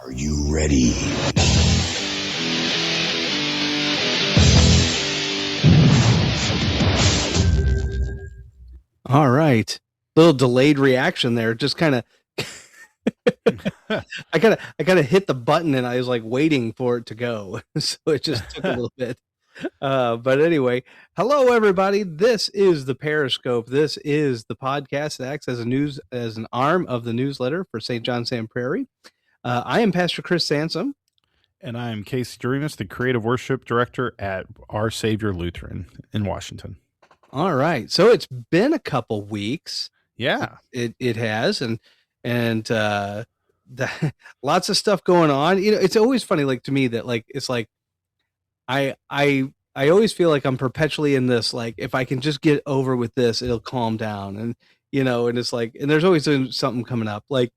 Are you ready? All right. Little delayed reaction there. Just kind of I gotta hit the button and I was like waiting for it to go. So it just took a little bit. But anyway, hello everybody. This is the Parishscope. This is the podcast that acts as an arm of the newsletter for St. John Sam Prairie. I am Pastor Chris Sansom. And I am Casey Duremus, the Creative Worship Director at Our Savior Lutheran in Washington. All right. So it's been a couple weeks. Yeah. It has, and lots of stuff going on. You know, it's always funny, like to me, that like it's like I always feel like I'm perpetually in this, like if I can just get over with this, it'll calm down. And you know, and it's like, and there's always something coming up. Like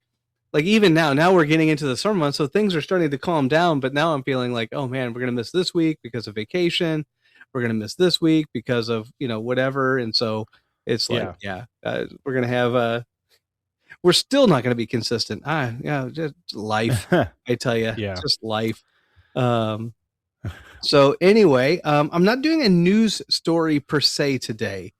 even now we're getting into the summer months, so things are starting to calm down. But now I'm feeling like, oh man, we're gonna miss this week because of vacation. We're gonna miss this week because of whatever. And so it's like, we're gonna have we're still not going to be consistent. Just life. I tell you, just life. So anyway, I'm not doing a news story per se today.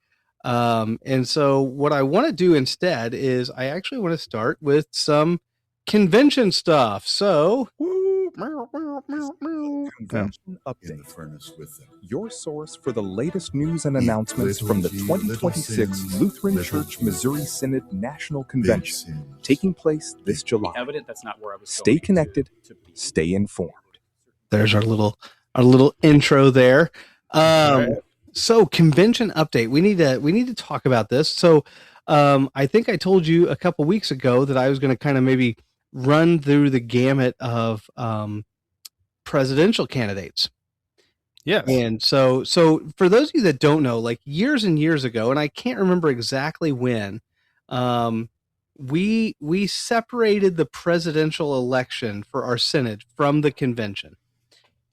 And so what I want to do instead is I actually want to start with some convention stuff. So Convention update. With your source for the latest news and announcements from the 2026 Lutheran Church Missouri Synod National Convention taking place this July. That's not where I was. Stay connected, stay informed. There's our little intro there. So convention update. We need to talk about this. So I think I told you a couple weeks ago that I was going to kind of maybe run through the gamut of presidential candidates. Yes. And so for those of you that don't know, like years and years ago, and I can't remember exactly when, we separated the presidential election for our synod from the convention.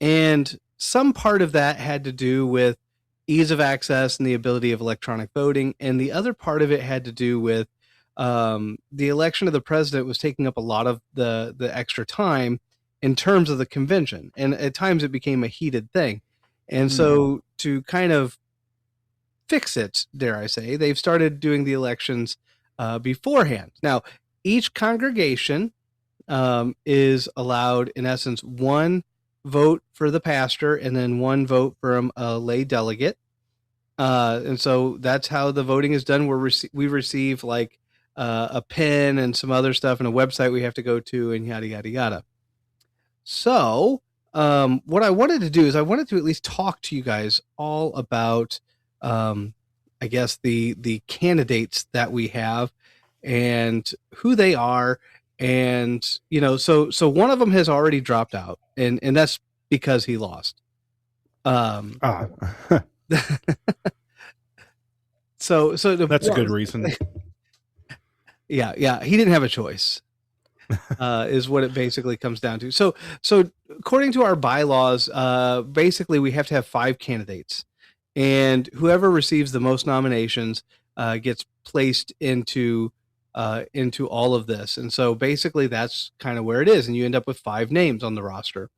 And some part of that had to do with ease of access and the ability of electronic voting. And the other part of it had to do with the election of the president was taking up a lot of the extra time in terms of the convention. And at times it became a heated thing. And so to kind of fix it, dare I say, they've started doing the elections beforehand. Now, each congregation is allowed, in essence, one vote for the pastor and then one vote from a lay delegate. And so that's how the voting is done. We receive like a pen and some other stuff and a website we have to go to and yada, yada, yada. So what I wanted to do is I wanted to at least talk to you guys all about, I guess, the candidates that we have and who they are. And, so one of them has already dropped out and that's because he lost. So that's a good reason. Yeah. He didn't have a choice, is what it basically comes down to. So according to our bylaws, basically we have to have 5 candidates, and whoever receives the most nominations gets placed into all of this. And so basically that's kind of where it is. And you end up with 5 names on the roster.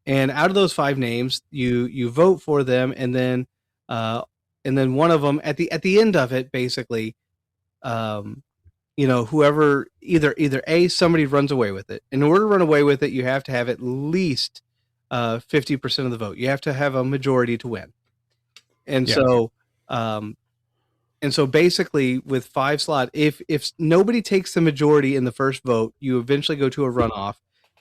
And out of those 5 names, you vote for them, and then one of them at the end of it, basically, whoever either somebody runs away with it. In order to run away with it, you have to have at least 50% of the vote. You have to have a majority to win. And so basically with 5 slot, if nobody takes the majority in the first vote, you eventually go to a runoff,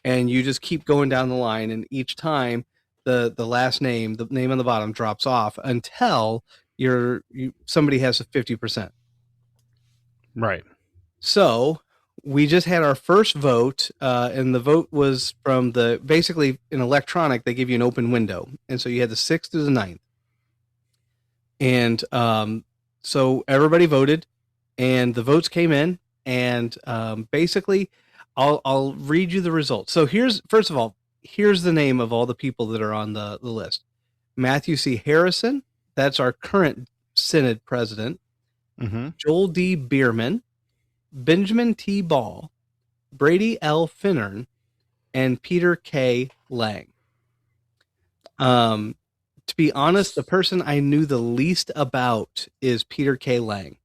and you just keep going down the line. And each time the last name, the name on the bottom, drops off until somebody has a 50%. Right. So we just had our first vote, and the vote was from basically in electronic, they give you an open window. And so you had the 6th through the 9th. And so everybody voted, and the votes came in, and basically I'll read you the results. So here's the name of all the people that are on the list. Matthew C. Harrison, that's our current synod president. Mm-hmm. Joel D. Bierman, Benjamin T. Ball, Brady L. Finnern, and Peter K. Lang. To be honest, the person I knew the least about is Peter K. Lang.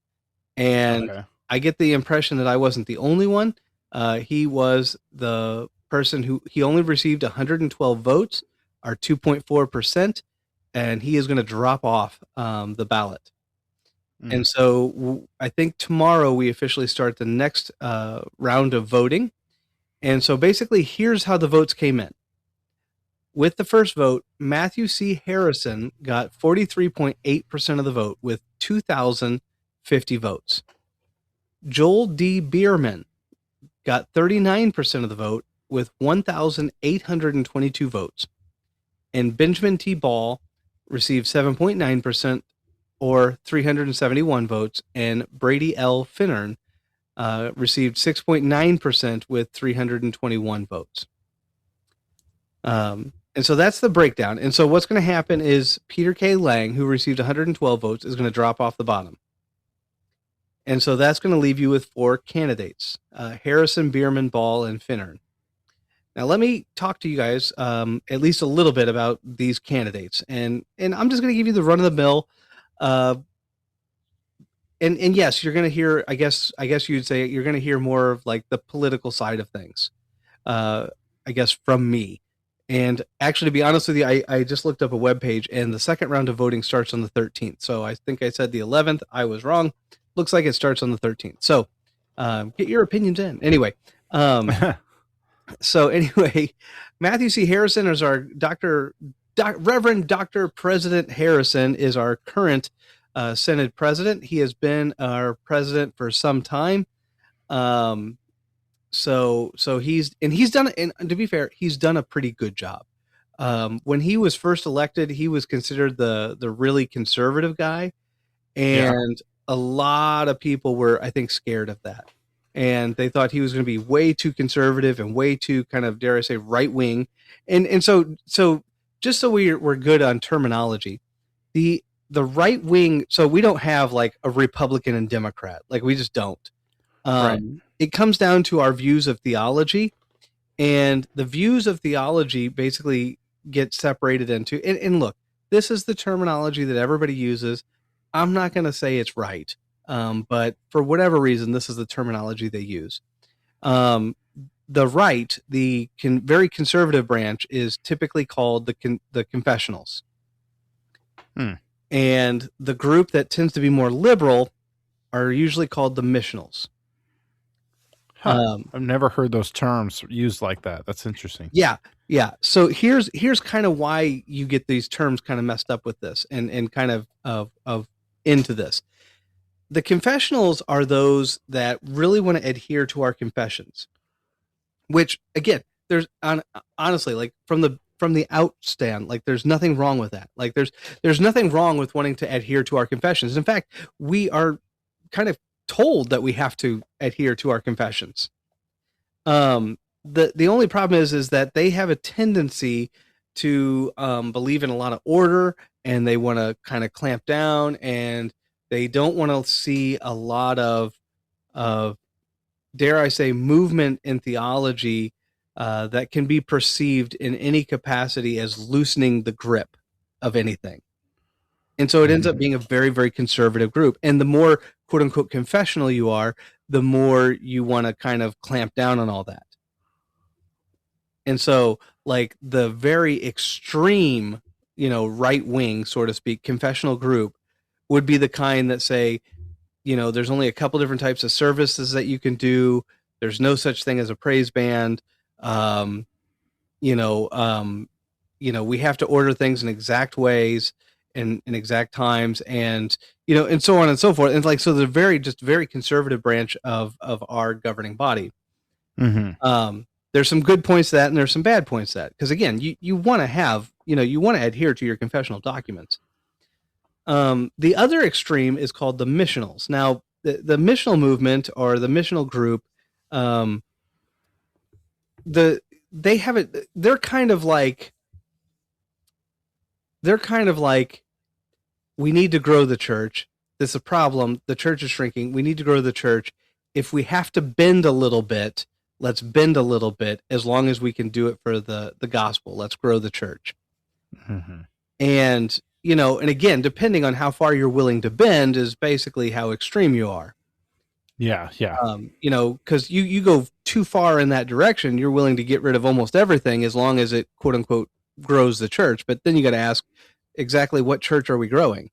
And Okay. I get the impression that I wasn't the only one. He was the person who he only received 112 votes, or 2.4%, and he is going to drop off the ballot. And so I think tomorrow we officially start the next round of voting. And so basically, here's how the votes came in. With the first vote, Matthew C. Harrison got 43.8% of the vote with 2,050 votes. Joel D. Bierman got 39% of the vote with 1,822 votes. And Benjamin T. Ball received 7.9% or 371 votes. And Brady L. Finnern received 6.9% with 321 votes. And so that's the breakdown. And so what's going to happen is Peter K. Lang, who received 112 votes, is going to drop off the bottom. And so that's going to leave you with 4 candidates, Harrison, Bierman, Ball, and Finnern. Now, let me talk to you guys at least a little bit about these candidates. And I'm just going to give you the run-of-the-mill. And yes, you're going to hear, I guess you'd say you're going to hear more of like the political side of things, I guess, from me. And actually, to be honest with you, I just looked up a webpage, and the second round of voting starts on the 13th. So I think I said the 11th. I was wrong. Looks like it starts on the 13th. So get your opinions in. Anyway, Matthew C. Harrison is our Reverend Dr. President Harrison is our current Senate president. He has been our president for some time. So he's done, and to be fair, he's done a pretty good job. When he was first elected, he was considered the really conservative guy, and a lot of people were, I think, scared of that, and they thought he was going to be way too conservative and way too kind of, dare I say, right wing, and so just so we're good on terminology, the right wing. So we don't have like a Republican and Democrat, like we just don't. Right. It comes down to our views of theology, and the views of theology basically get separated into, and look, this is the terminology that everybody uses. I'm not going to say it's right, but for whatever reason, this is the terminology they use. The right, the very conservative branch, is typically called the confessionals. And the group that tends to be more liberal are usually called the missionals. I've never heard those terms used like that. That's interesting. Yeah. So here's kind of why you get these terms kind of messed up with this, and kind of into this. The confessionals are those that really want to adhere to our confessions, which again, there's honestly, like from the outstand, like there's nothing wrong with that. Like there's nothing wrong with wanting to adhere to our confessions. In fact, we are kind of told that we have to adhere to our confessions. The only problem is that they have a tendency to believe in a lot of order, and they want to kind of clamp down, and they don't want to see a lot of dare I say, movement in theology that can be perceived in any capacity as loosening the grip of anything. And so it ends up being a very, very conservative group. And the more, quote unquote, confessional you are, the more you want to kind of clamp down on all that. And so, like, the very extreme, right wing, so to speak, confessional group would be the kind that say, there's only a couple different types of services that you can do. There's no such thing as a praise band. We have to order things in exact ways and in exact times, and and so on and so forth. And like, so the very conservative branch of our governing body. There's some good points to that, and there's some bad points to that, because again, you want to have, you want to adhere to your confessional documents. The other extreme is called the missionals. Now, the missional movement, or the missional group, they're kind of like, we need to grow the church. There's a problem. The church is shrinking. We need to grow the church. If we have to bend a little bit, let's bend a little bit as long as we can do it for the gospel. Let's grow the church. Mm-hmm. And, and again, depending on how far you're willing to bend is basically how extreme you are. Yeah. Because you go too far in that direction, you're willing to get rid of almost everything as long as it, quote unquote, grows the church. But then you got to ask, exactly what church are we growing?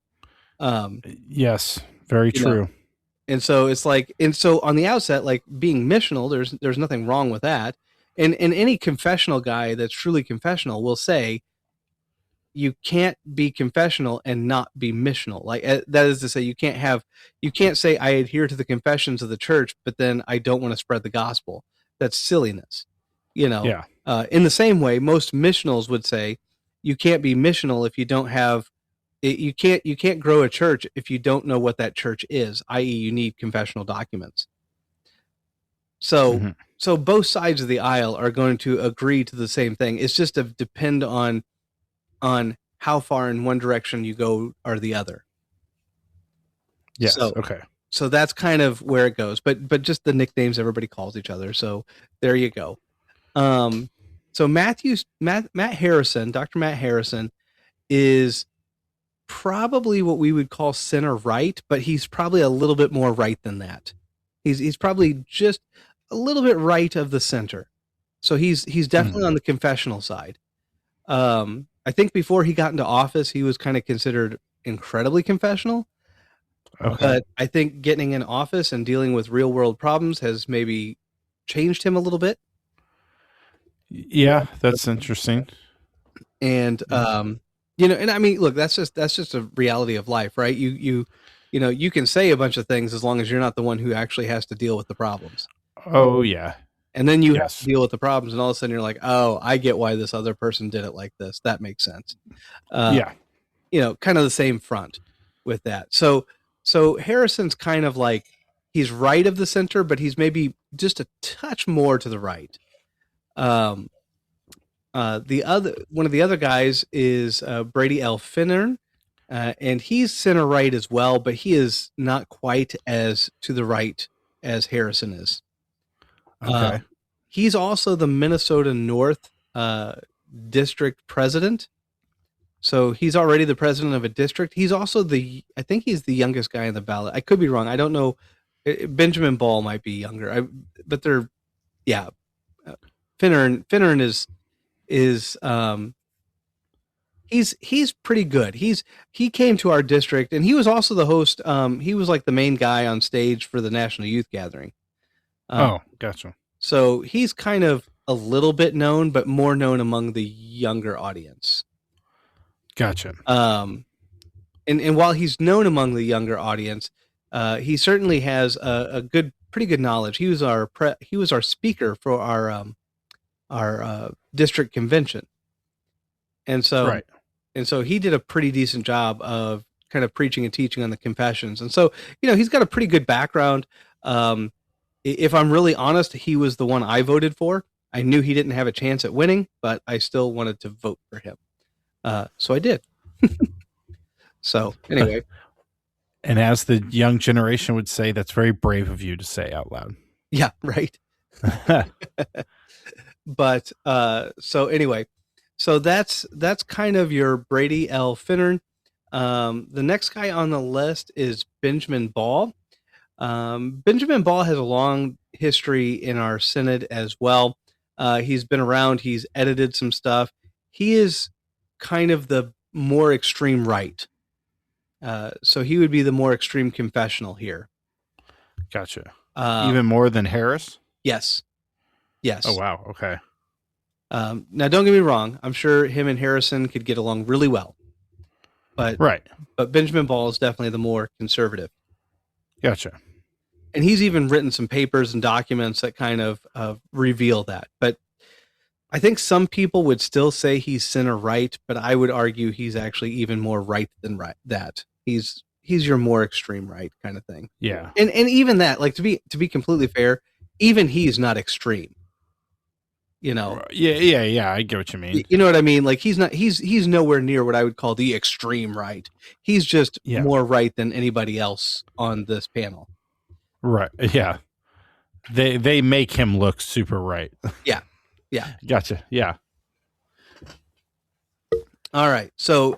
Yes, very true. And so it's like, on the outset, like being missional, there's nothing wrong with that. And any confessional guy that's truly confessional will say, you can't be confessional and not be missional. Like that is to say, you can't say I adhere to the confessions of the church, but then I don't want to spread the gospel. That's silliness. Yeah. In the same way, most missionals would say you can't be missional if you don't have you can't grow a church if you don't know what that church is, i.e. you need confessional documents. So so both sides of the aisle are going to agree to the same thing. It's just to depend on how far in one direction you go or the other. Yes. Okay. So that's kind of where it goes, but just the nicknames everybody calls each other. So there you go. So Matt Harrison, Dr. Matt Harrison is probably what we would call center right, but he's probably a little bit more right than that. He's probably just a little bit right of the center. So he's definitely on the confessional side. I think before he got into office, he was kind of considered incredibly confessional. Okay. But I think getting in office and dealing with real world problems has maybe changed him a little bit. Yeah, that's interesting. And and I mean, look, that's just a reality of life, right? You can say a bunch of things as long as you're not the one who actually has to deal with the problems. Oh yeah. And then you have to deal with the problems, and all of a sudden you're like, oh, I get why this other person did it like this. That makes sense. Yeah. Kind of the same front with that. So Harrison's kind of like, he's right of the center, but he's maybe just a touch more to the right. One of the other guys is Brady L. Finnern, and he's center right as well, but he is not quite as to the right as Harrison is. Okay. He's also the Minnesota North district president. So he's already the president of a district. He's also I think he's the youngest guy in the ballot. I could be wrong. I don't know. Benjamin Ball might be younger. But they're, yeah. Finnern is he's pretty good. He came to our district, and he was also the host. He was like the main guy on stage for the National Youth Gathering. Oh, gotcha. So he's kind of a little bit known, but more known among the younger audience. Gotcha. And while he's known among the younger audience, he certainly has a pretty good knowledge. He was our speaker for our district convention, and so he did a pretty decent job of kind of preaching and teaching on the confessions. And so he's got a pretty good background. If I'm really honest, he was the one I voted for. I knew he didn't have a chance at winning, but I still wanted to vote for him. So I did. So anyway. And as the young generation would say, that's very brave of you to say out loud. Yeah, right. But so anyway, so that's kind of your Brady L. Finnern. The next guy on the list is Benjamin Ball. Benjamin Ball has a long history in our synod as well. He's been around. He's edited some stuff. He is kind of the more extreme right. So he would be the more extreme confessional here. Gotcha. Even more than Harris? Yes. Oh, wow. Okay. Now, don't get me wrong. I'm sure him and Harrison could get along really well. But Benjamin Ball is definitely the more conservative. Gotcha. And he's even written some papers and documents that kind of reveal that. But I think some people would still say he's center right, but I would argue he's actually even more right than that. He's your more extreme right kind of thing. Yeah. And even that, like, to be completely fair, even he's not extreme. Yeah, I get what you mean. You know what I mean? Like, he's nowhere near what I would call the extreme right. He's just more right than anybody else on this panel. Right. Yeah. They make him look super right. Yeah. Gotcha. Yeah. All right. So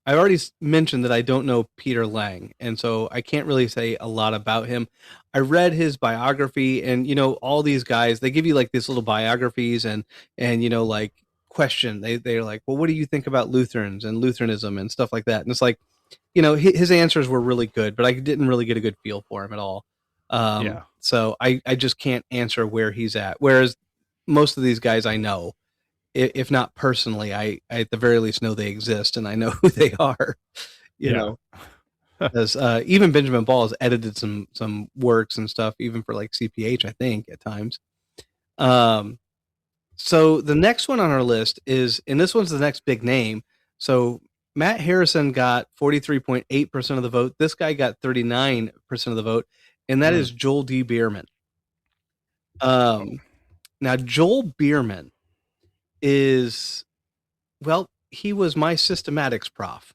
I already mentioned that I don't know Peter Lang, and so I can't really say a lot about him. I read his biography, and all these guys, they give you like these little biographies, and like question. They're like, well, what do you think about Lutherans and Lutheranism and stuff like that? And it's like, his answers were really good, but I didn't really get a good feel for him at all. Yeah. So I just can't answer where he's at. Whereas most of these guys I know, if not personally, I at the very least know they exist and I know who they are. You know, as even Benjamin Ball has edited some works and stuff, even for like CPH, I think at times. So the next one on our list is, and this one's the next big name. So Matt Harrison got 43.8% of the vote. This guy got 39% of the vote, and that is Joel D. Bierman. Now Joel Bierman is, well, he was my systematics prof.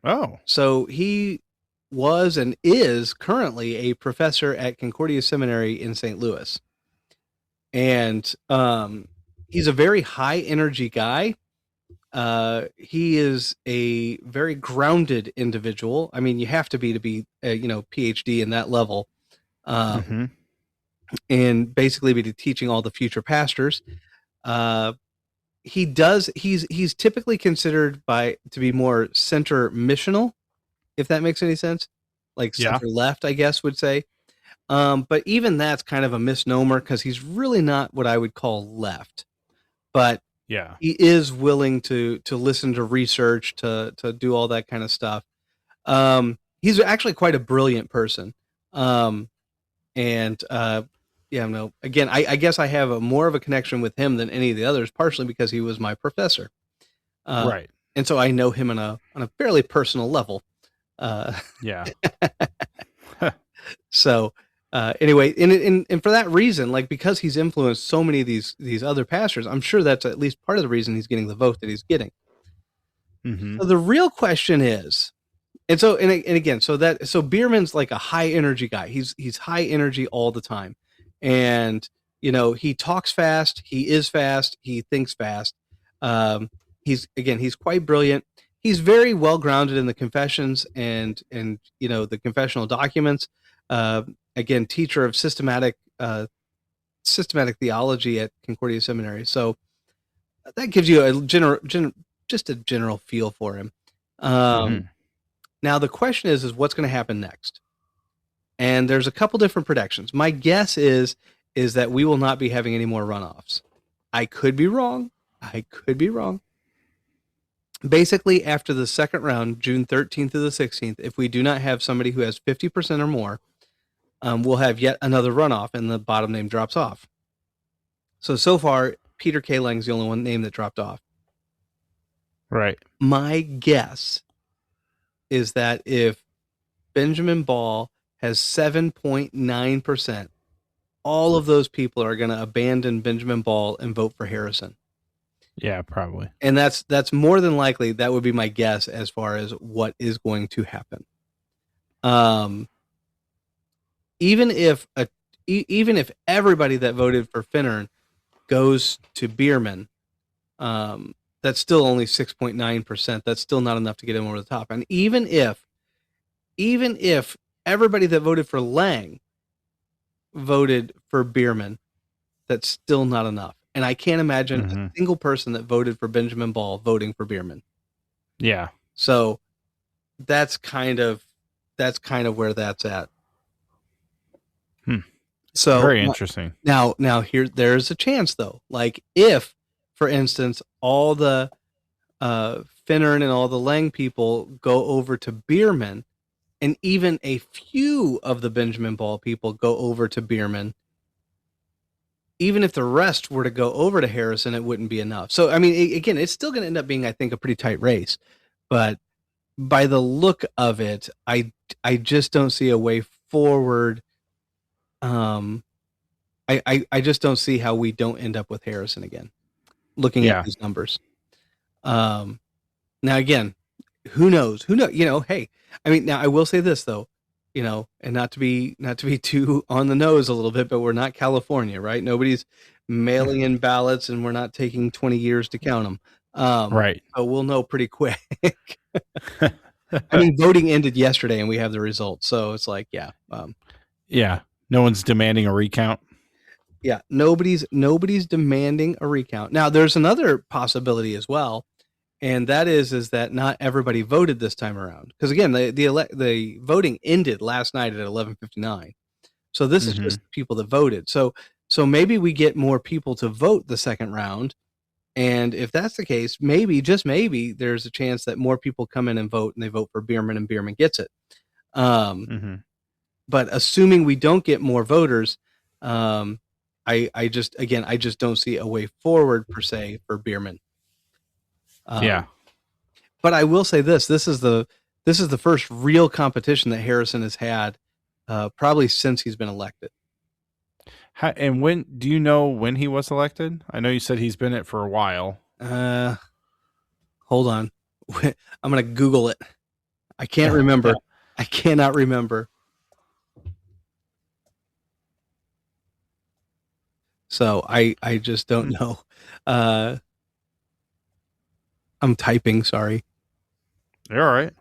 Oh. So he was and is currently a professor at Concordia Seminary in St. Louis. And he's a very high energy guy. He is a very grounded individual. I mean, you have to be PhD in that level. And basically be teaching all the future pastors. He's typically considered to be more center missional, if that makes any sense. Like center left, I guess would say. But even that's kind of a misnomer because he's really not what I would call left. But he is willing to listen to research, to do all that kind of stuff. He's actually quite a brilliant person. Again, I guess I have more of a connection with him than any of the others, partially because he was my professor. Right. And so I know him on a fairly personal level. So anyway, and for that reason, like because he's influenced so many of these other pastors, I'm sure that's at least part of the reason he's getting the vote that he's getting. So the real question is, so Bierman's like a high energy guy. He's high energy all the time. And he talks fast, he is fast, he thinks fast. He's quite brilliant. He's very well grounded in the confessions and the confessional documents. Again, teacher of systematic theology at Concordia Seminary. So that gives you a general feel for him. Now the question is what's going to happen next? And there's a couple different predictions. My guess is that we will not be having any more runoffs. I could be wrong. Basically, after the second round, June 13th to the 16th, if we do not have somebody who has 50% or more, we'll have yet another runoff, and the bottom name drops off. So far, Peter K. Lang's the only one name that dropped off. Right. My guess is that if Benjamin Ball has 7.9%, all of those people are going to abandon Benjamin Ball and vote for Harrison. Yeah, probably. And that's more than likely. That would be my guess as far as what is going to happen. Even if everybody that voted for Finnern goes to Bierman, that's still only 6.9%. That's still not enough to get him over the top. And even if everybody that voted for Lang voted for Bierman, that's still not enough. And I can't imagine a single person that voted for Benjamin Ball voting for Bierman. Yeah. So that's kind of where that's at. So very interesting. Now there's a chance though. Like if, for instance, all the Finnern and all the Lang people go over to Bierman, and even a few of the Benjamin Ball people go over to Bierman, even if the rest were to go over to Harrison, it wouldn't be enough. So, I mean, again, it's still going to end up being, I think, a pretty tight race. But by the look of it, I just don't see a way forward. I just don't see how we don't end up with Harrison again, looking at these numbers. Now, again, who knows? Hey, I mean, now I will say this, though. and not to be too on the nose a little bit, but we're not California, right? Nobody's mailing in ballots, and we're not taking 20 years to count them. Right. So we'll know pretty quick. I mean, voting ended yesterday, and we have the results. So it's like, yeah, yeah. No one's demanding a recount. yeah, nobody's demanding a recount. Now, there's another possibility as well, and that is that not everybody voted this time around. Because again, the voting ended last night at 11:59. So this is just people that voted. So maybe we get more people to vote the second round. And if that's the case, maybe, just maybe, there's a chance that more people come in and vote, and they vote for Bierman, and Bierman gets it. But assuming we don't get more voters, I just don't see a way forward per se for Bierman. Yeah. But I will say this is the first real competition that Harrison has had probably since he's been elected. And when do you know when he was elected? I know you said he's been it for a while. Hold on. I'm going to Google it. I can't remember. I cannot remember. So I just don't know. I'm typing, sorry. You're all right.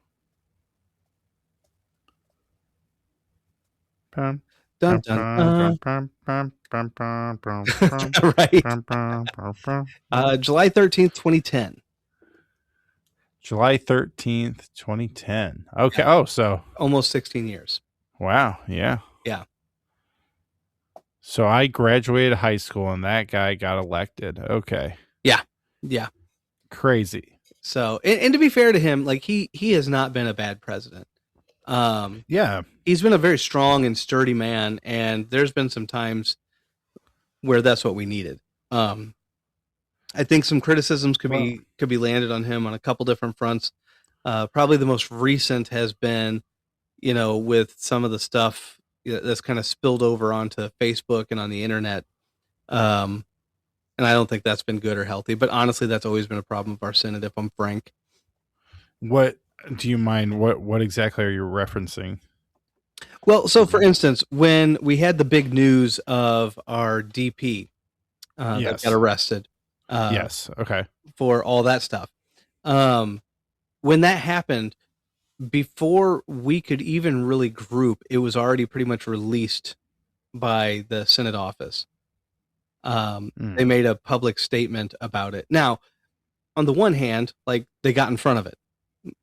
Dun, dun, right. July 13th, 2010. July 13th, 2010. Okay. Yeah. Oh, so almost 16 years. Wow. Yeah. Yeah. So I graduated high school and that guy got elected. Okay. Yeah. Yeah. Crazy. So, and to be fair to him, like he has not been a bad president. Yeah. He's been a very strong and sturdy man, and there's been some times where that's what we needed. I think some criticisms could be landed on him on a couple different fronts. Probably the most recent has been, with some of the stuff that's kind of spilled over onto Facebook and on the internet. And I don't think that's been good or healthy, but honestly, that's always been a problem of our Senate, if I'm frank. What do you mind? What exactly are you referencing? Well, so for instance, when we had the big news of our DP that got arrested. Yes. Okay. For all that stuff. When that happened, before we could even really group, it was already pretty much released by the Senate office. They made a public statement about it. Now, on the one hand, like they got in front of it,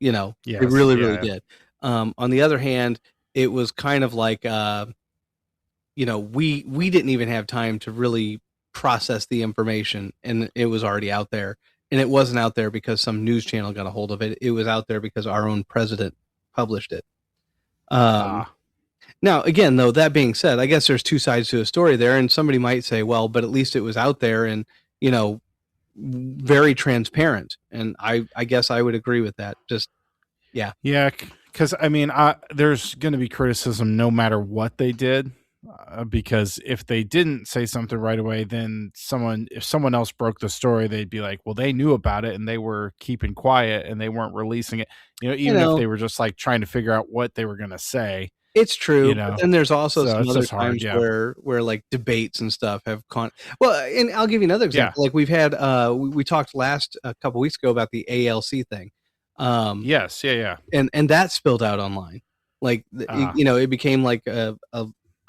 they really did. On the other hand, it was kind of like, we didn't even have time to really process the information, and it was already out there. And it wasn't out there because some news channel got a hold of it. It was out there because our own president published it. Now, again, though, that being said, I guess there's two sides to a story there, and somebody might say, well, but at least it was out there and, very transparent. And I guess I would agree with that. Just, yeah. Yeah, because, I mean, there's going to be criticism no matter what they did, because if they didn't say something right away, then if someone else broke the story, they'd be like, well, they knew about it and they were keeping quiet and they weren't releasing it. Even if they were just like trying to figure out what they were going to say. It's true. But then there's also some other times where like debates and stuff have well, and I'll give you another example. Like we've had, we talked a couple weeks ago about the ALC thing. Yes. Yeah. And that spilled out online. Like, it became like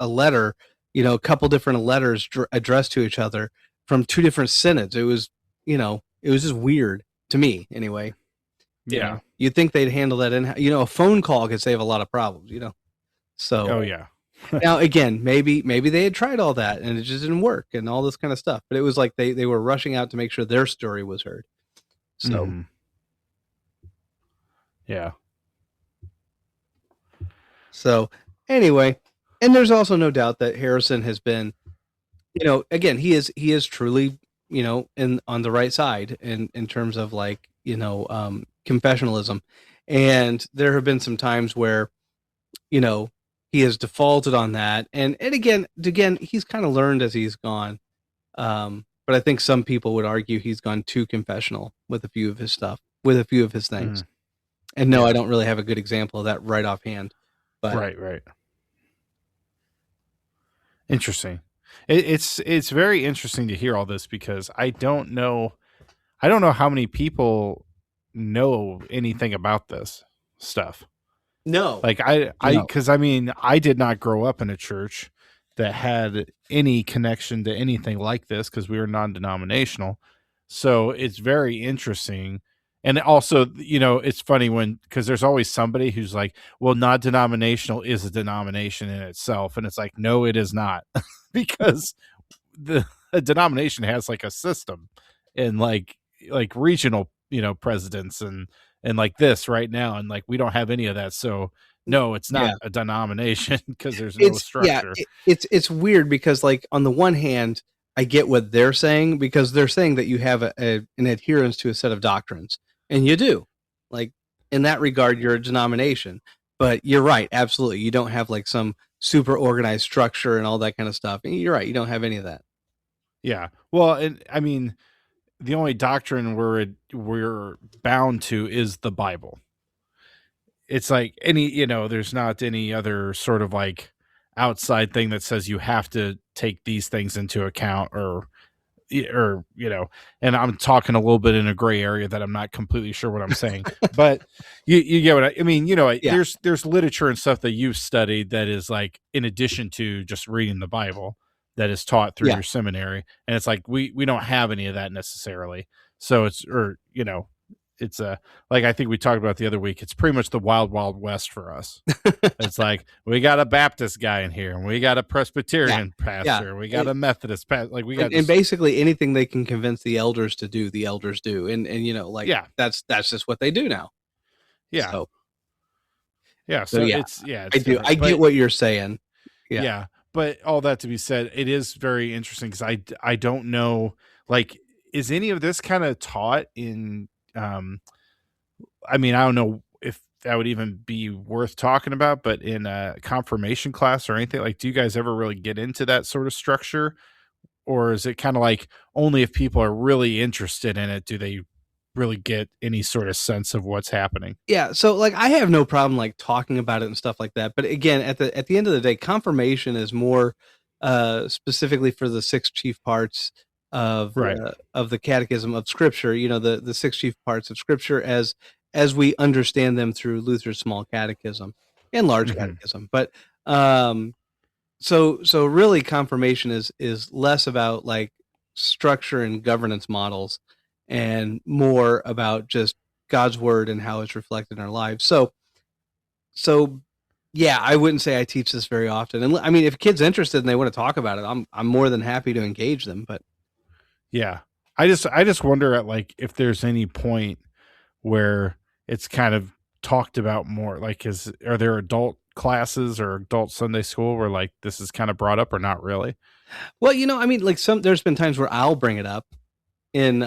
a letter, a couple different letters addressed to each other from two different synods. It was, it was just weird to me anyway. Yeah. You'd think they'd handle that a phone call could save a lot of problems, So, oh yeah. Now again, maybe they had tried all that and it just didn't work and all this kind of stuff. But it was like they were rushing out to make sure their story was heard. So, yeah. So anyway, and there's also no doubt that Harrison has been, again, he is truly, on the right side in terms of like, confessionalism. And there have been some times where, he has defaulted on that. And again, he's kind of learned as he's gone. But I think some people would argue he's gone too confessional with a few of his stuff, with a few of his things. And no, I don't really have a good example of that right offhand. But Right. Interesting. It's very interesting to hear all this because I don't know how many people know anything about this stuff. no, Like I no. because I mean I did not grow up in a church that had any connection to anything like this because we were non-denominational. So it's very interesting. And also, it's funny because there's always somebody who's like, well, non-denominational is a denomination in itself. And it's like, no, it is not. Because the a denomination has like a system and like regional, presidents and like this right now. And like, we don't have any of that. So no, it's not Yeah. a denomination because there's no structure. It's weird because like on the one hand, I get what they're saying because they're saying that you have an adherence to a set of doctrines, and you do. Like in that regard, you're a denomination. But you're right, absolutely. You don't have like some super organized structure and all that kind of stuff. And you're right, you don't have any of that. Yeah. Well, and I mean, the only doctrine we're bound to is the Bible. It's like there's not any other sort of like outside thing that says you have to take these things into account or and I'm talking a little bit in a gray area that I'm not completely sure what I'm saying, but you get what I mean. Yeah. There's literature and stuff that you've studied that is like in addition to just reading the Bible that is taught through your seminary, and it's like we don't have any of that necessarily. So it's it's like I think we talked about the other week. It's pretty much the wild, wild west for us. It's like we got a Baptist guy in here, and we got a Presbyterian pastor, and we got a Methodist pastor. Like we got, and basically anything they can convince the elders to do, the elders do, and that's just what they do now. Yeah, so, So it's I get what you're saying. Yeah, but all that to be said, it is very interesting because I don't know, like, is any of this kind of taught in I mean, I don't know if that would even be worth talking about, but in a confirmation class or anything, like, do you guys ever really get into that sort of structure? Or is it kind of like only if people are really interested in it do they really get any sort of sense of what's happening? Yeah, so like I have no problem like talking about it and stuff like that. But again, at the end of the day, confirmation is more specifically for the six chief parts of the catechism of Scripture. The six chief parts of Scripture as we understand them through Luther's small catechism and large catechism. But so really confirmation is less about like structure and governance models and more about just God's word and how it's reflected in our lives. So yeah, I wouldn't say I teach this very often. And I mean, if a kid's interested and they want to talk about it, I'm more than happy to engage them. But yeah, I just wonder at like if there's any point where it's kind of talked about more. Like, are there adult classes or adult Sunday school where like this is kind of brought up or not really? Well, I mean, like there's been times where I'll bring it up in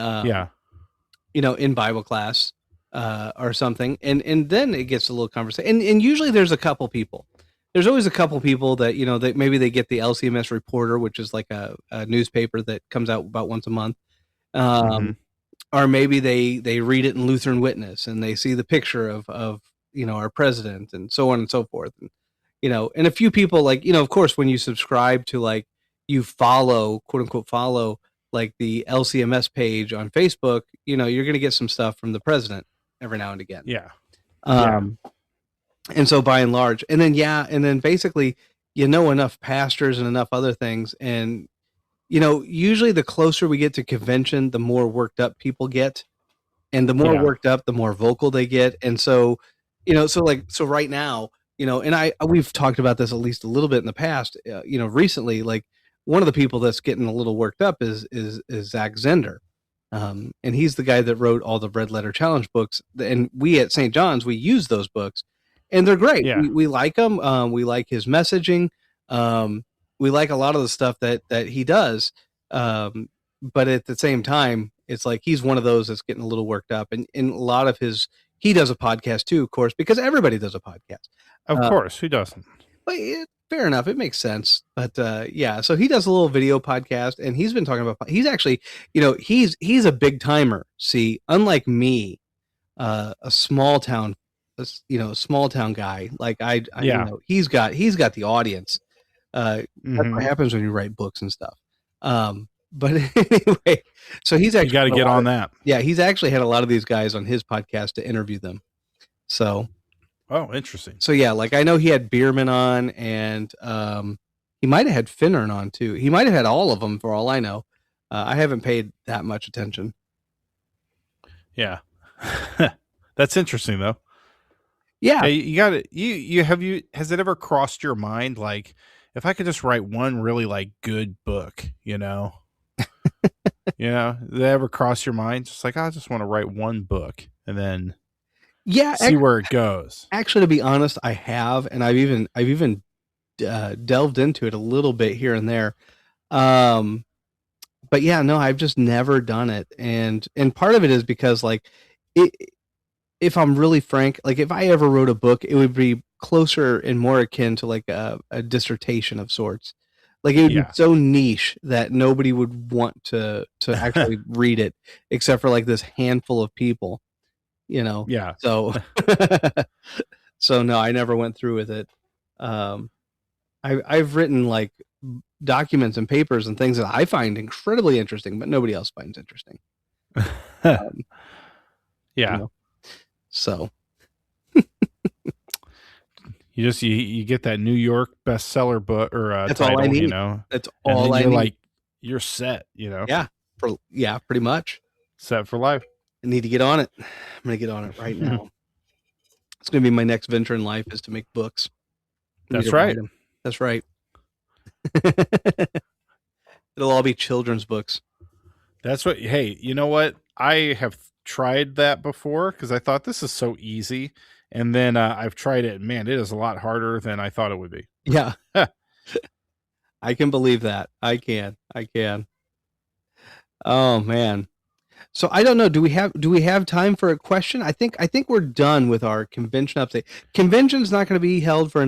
in Bible class or something, and then it gets a little conversation. And usually there's a couple people. There's always a couple people that that maybe they get the LCMS Reporter, which is like a newspaper that comes out about once a month, or maybe they read it in Lutheran Witness and they see the picture of our president and so on and so forth, and and a few people like of course when you subscribe to like you follow quote unquote follow like the LCMS page on Facebook, you're going to get some stuff from the president every now and again. And so by and large, and then basically, enough pastors and enough other things. And, usually the closer we get to convention, the more worked up people get, and the more worked up, the more vocal they get. And so, so right now, and we've talked about this at least a little bit in the past, recently, like one of the people that's getting a little worked up is Zach Zender. And he's the guy that wrote all the Red Letter Challenge books. And we at St. John's, we use those books and they're great. Yeah. We like them. We like his messaging. We like a lot of the stuff that he does. But at the same time, it's like, he's one of those that's getting a little worked up, and in a lot of he does a podcast too, of course, because everybody does a podcast. Of course. Who doesn't? But fair enough. It makes sense. But so he does a little video podcast, and he's been talking about, he's actually, he's a big timer. See, unlike me, a small town small town guy. Like Yeah. he's got the audience. That's what Mhm. happens when you write books and stuff. But anyway, so he's You actually got to had a get lot on of- that. yeah, he's actually had a lot of these guys on his podcast to interview them. So Oh, interesting. yeah, like I know he had Bierman on, and he might have had Finnern on too. He might have had all of them for all I know. I haven't paid that much attention. Yeah. That's interesting though. Yeah, Hey, you got it. Has it ever crossed your mind, like, if I could just write one really like good book, did it ever cross your mind? Just like, I just want to write one book and then yeah. see where it goes. Actually, to be honest, I have, and I've even delved into it a little bit here and there. But yeah, no, I've just never done it, and part of it is because like it. If I'm really frank, like if I ever wrote a book, it would be closer and more akin to like a dissertation of sorts. Like it would be so niche that nobody would want to actually read it, except for like this handful of people, Yeah. So, so no, I never went through with it. I've written like documents and papers and things that I find incredibly interesting, but nobody else finds interesting. Yeah. So you get that New York bestseller book or that's title, all I need. That's all I need. Like, you're set, Yeah, pretty much set for life. I need to get on it. I'm going to get on it right now. It's going to be my next venture in life is to make books. That's right. That's right. It'll all be children's books. That's what. Hey, you know what? I have tried that before because I thought this is so easy, and then I've tried it. Man, it is a lot harder than I thought it would be. Yeah, I can believe that. I can. Oh man. So I don't know. Do we have time for a question? I think we're done with our convention update. Convention's not going to be held for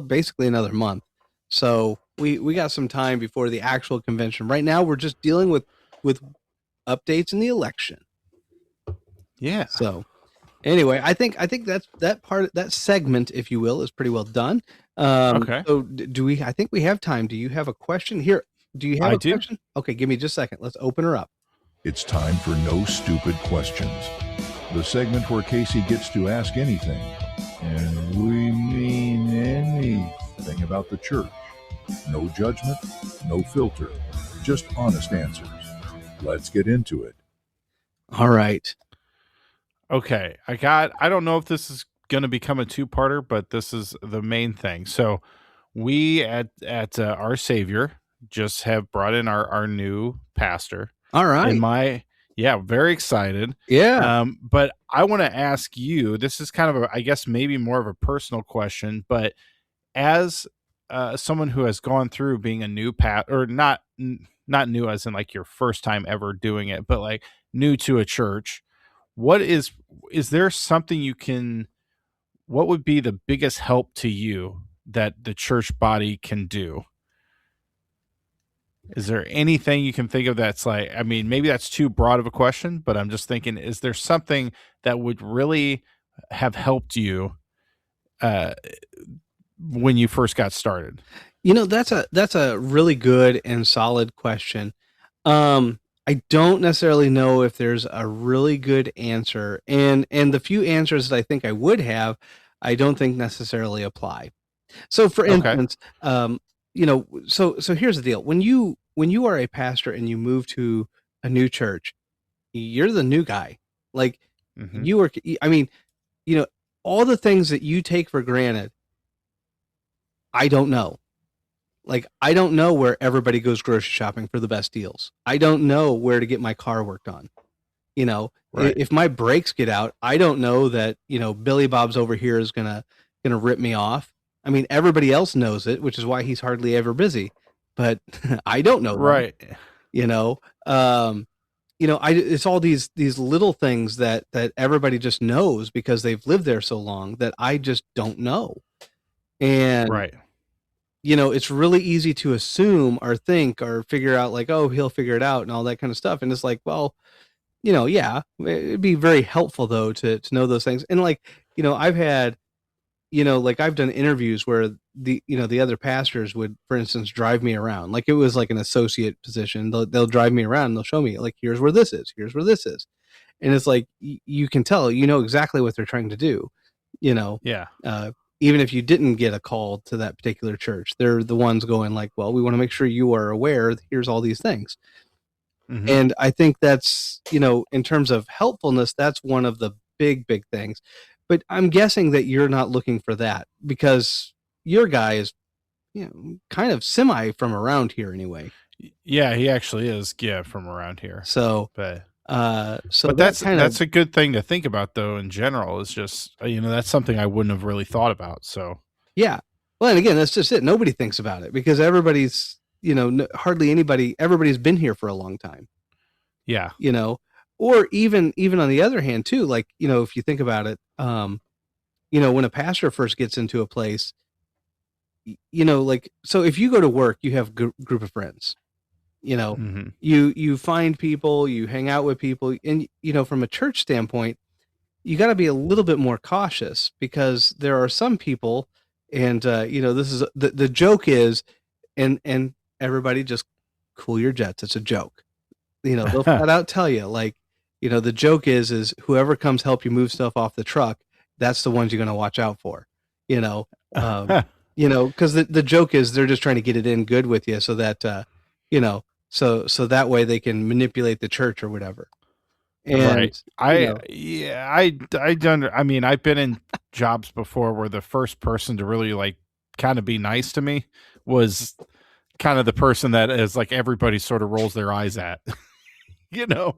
basically another month. So we got some time before the actual convention. Right now we're just dealing with updates in the election. Yeah. So anyway, I think that segment, if you will, is pretty well done. Okay. So I think we have time. Do you have a question here? Do you have a question? Okay, give me just a second. Let's open her up. It's time for No Stupid Questions, the segment where Casey gets to ask anything, and we mean anything about the church. No judgment, no filter, just honest answers. Let's get into it. All right. Okay. I don't know if this is going to become a two-parter, but this is the main thing. So we at Our Savior just have brought in our new pastor. All right. Very excited. Yeah. But I want to ask you, this is kind of I guess maybe more of a personal question, but as someone who has gone through being a new or not new as in like your first time ever doing it, but like new to a church, is there something what would be the biggest help to you that the church body can do? Is there anything you can think of that's like, I mean, maybe that's too broad of a question, but I'm just thinking, is there something that would really have helped you when you first got started? That's a really good and solid question. I don't necessarily know if there's a really good answer, and the few answers that I think I would have, I don't think necessarily apply. So for instance, so here's the deal. When you are a pastor and you move to a new church, you're the new guy. Like all the things that you take for granted, I don't know. Like, I don't know where everybody goes grocery shopping for the best deals. I don't know where to get my car worked on. Right. If my brakes get out, I don't know that, Billy Bob's over here is going to rip me off. I mean, everybody else knows it, which is why he's hardly ever busy, but I don't know. Right. It's all these little things that everybody just knows because they've lived there so long that I just don't know. And right. It's really easy to assume or think or figure out like, oh, he'll figure it out and all that kind of stuff. And it's like, well, yeah, it'd be very helpful though to know those things. And like, I've had, like I've done interviews where the other pastors would, for instance, drive me around. Like it was like an associate position. They'll drive me around and they'll show me like, here's where this is. Here's where this is. And it's like, you can tell, exactly what they're trying to do, Yeah. Even if you didn't get a call to that particular church, they're the ones going like, well, we want to make sure you are aware. Here's all these things. Mhm. And I think that's, in terms of helpfulness, that's one of the big things. But I'm guessing that you're not looking for that because your guy is, kind of semi from around here anyway. Yeah, he actually is. Yeah, from around here. So, But that's a good thing to think about though. In general, is just that's something I wouldn't have really thought about. So yeah. Well, and again, that's just it. Nobody thinks about it because everybody's, hardly anybody. Everybody's been here for a long time. yeah, Or even on the other hand too, like, if you think about it, when a pastor first gets into a place, like, so if you go to work, you have a group of friends, Mhm. you find people, you hang out with people, and, from a church standpoint, you got to be a little bit more cautious because there are some people, and, this is the joke is, and everybody just cool your jets. It's a joke. They'll flat out tell you, like, the joke is whoever comes help you move stuff off the truck, that's the ones you're going to watch out for, because the joke is they're just trying to get it in good with you so that, so that way they can manipulate the church or whatever. And, right. I mean, I've been in jobs before where the first person to really like kind of be nice to me was kind of the person that is like everybody sort of rolls their eyes at. Yeah.